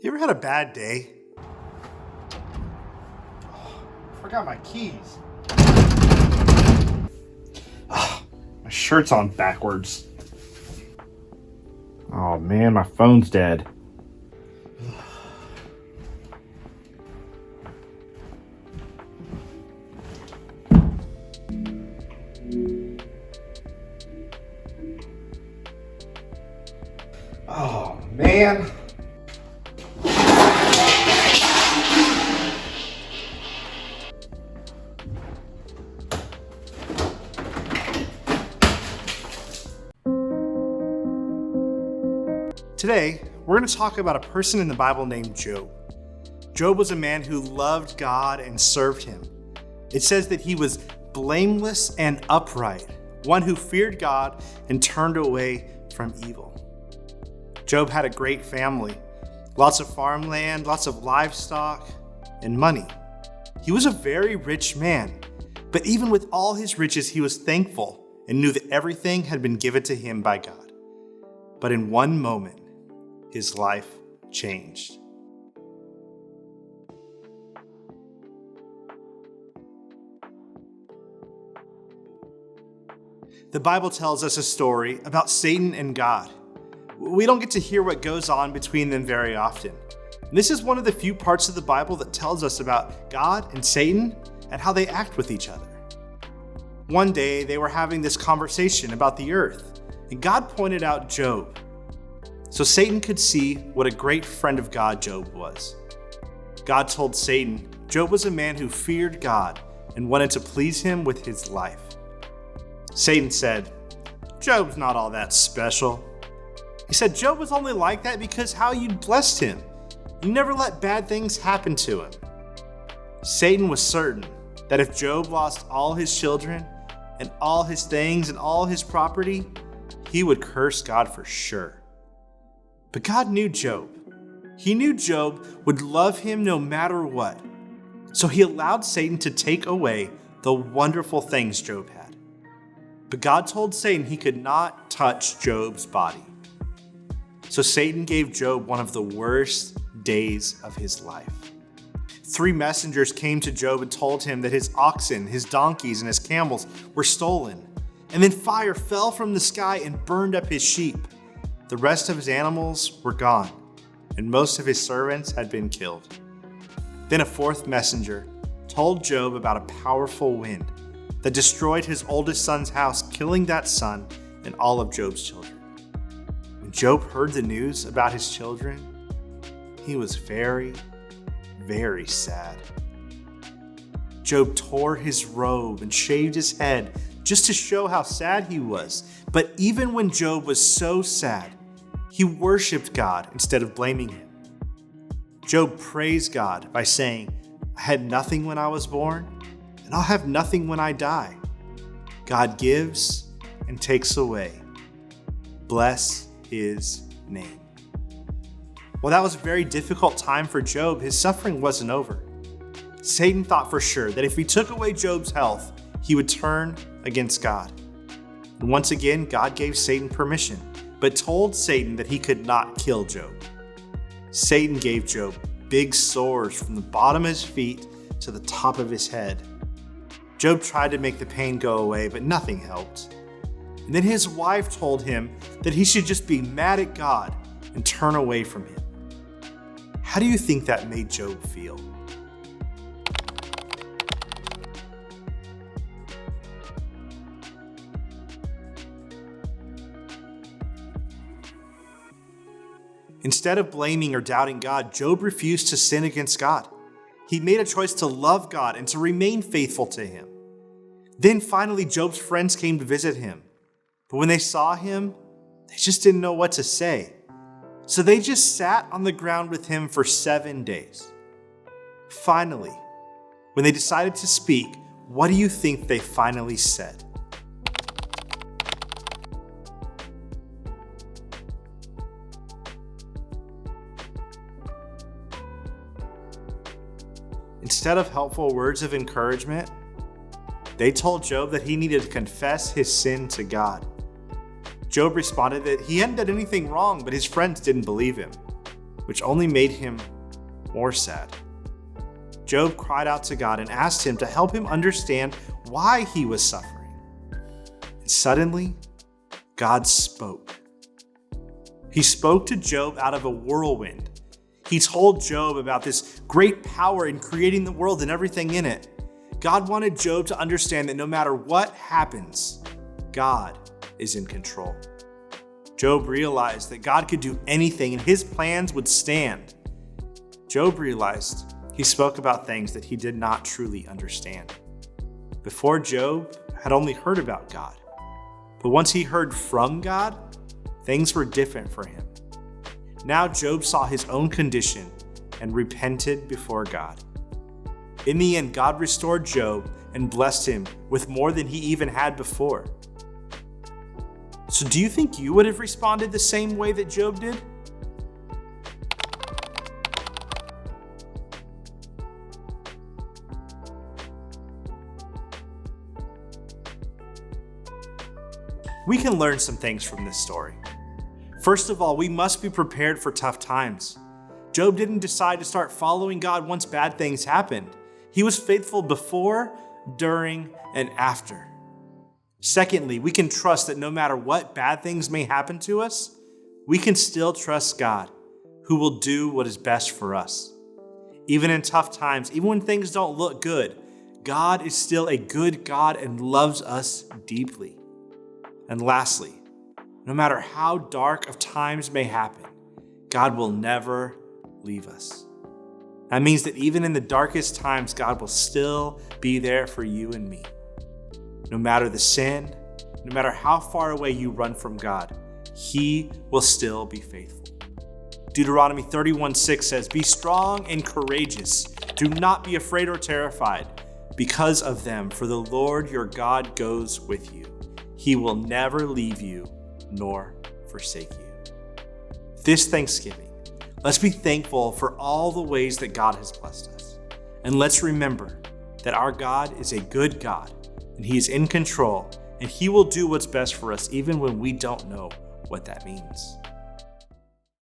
You ever had a bad day? Forgot my keys. My shirt's on backwards. Oh man, my phone's dead. Oh man. Today, we're going to talk about a person in the Bible named Job. Job was a man who loved God and served him. It says that he was blameless and upright, one who feared God and turned away from evil. Job had a great family, lots of farmland, lots of livestock, and money. He was a very rich man, but even with all his riches, he was thankful and knew that everything had been given to him by God. But in one moment, his life changed. The Bible tells us a story about Satan and God. We don't get to hear what goes on between them very often. This is one of the few parts of the Bible that tells us about God and Satan and how they act with each other. One day, they were having this conversation about the earth, and God pointed out Job, so Satan could see what a great friend of God Job was. God told Satan Job was a man who feared God and wanted to please him with his life. Satan said, "Job's not all that special." He said Job was only like that because how you blessed him. You never let bad things happen to him. Satan was certain that if Job lost all his children and all his things and all his property, he would curse God for sure. But God knew Job. He knew Job would love him no matter what. So he allowed Satan to take away the wonderful things Job had. But God told Satan he could not touch Job's body. So Satan gave Job one of the worst days of his life. 3 messengers came to Job and told him that his oxen, his donkeys, and his camels were stolen. And then fire fell from the sky and burned up his sheep. The rest of his animals were gone, and most of his servants had been killed. Then a 4th messenger told Job about a powerful wind that destroyed his oldest son's house, killing that son and all of Job's children. When Job heard the news about his children, he was very, very sad. Job tore his robe and shaved his head just to show how sad he was. But even when Job was so sad, he worshiped God instead of blaming him. Job praised God by saying, "I had nothing when I was born, and I'll have nothing when I die. God gives and takes away. Bless his name." Well, that was a very difficult time for Job. His suffering wasn't over. Satan thought for sure that if he took away Job's health, he would turn against God. And once again, God gave Satan permission, but told Satan that he could not kill Job. Satan gave Job big sores from the bottom of his feet to the top of his head. Job tried to make the pain go away, but nothing helped. And then his wife told him that he should just be mad at God and turn away from him. How do you think that made Job feel? Instead of blaming or doubting God, Job refused to sin against God. He made a choice to love God and to remain faithful to him. Then finally, Job's friends came to visit him. But when they saw him, they just didn't know what to say. So they just sat on the ground with him for 7 days. Finally, when they decided to speak, what do you think they finally said? Instead of helpful words of encouragement, they told Job that he needed to confess his sin to God. Job responded that he hadn't done anything wrong, but his friends didn't believe him. which only made him more sad. Job cried out to God and asked him to help him understand why he was suffering. And suddenly, God spoke. He spoke to Job out of a whirlwind. He told Job about this great power in creating the world and everything in it. God wanted Job to understand that no matter what happens, God is in control. Job realized that God could do anything and his plans would stand. Job realized he spoke about things that he did not truly understand. Before, Job had only heard about God. But once he heard from God, things were different for him. Now Job saw his own condition and repented before God. In the end, God restored Job and blessed him with more than he even had before. So do you think you would have responded the same way that Job did? We can learn some things from this story. First of all, we must be prepared for tough times. Job didn't decide to start following God once bad things happened. He was faithful before, during, and after. Secondly, we can trust that no matter what bad things may happen to us, we can still trust God, who will do what is best for us. Even in tough times, even when things don't look good, God is still a good God and loves us deeply. And lastly, no matter how dark of times may happen, God will never leave us. That means that even in the darkest times, God will still be there for you and me. No matter the sin, no matter how far away you run from God, He will still be faithful. Deuteronomy 31:6 says, "Be strong and courageous. Do not be afraid or terrified because of them, for the Lord your God goes with you. He will never leave you nor forsake you." This Thanksgiving, let's be thankful for all the ways that God has blessed us. And let's remember that our God is a good God, and He is in control, and He will do what's best for us even when we don't know what that means.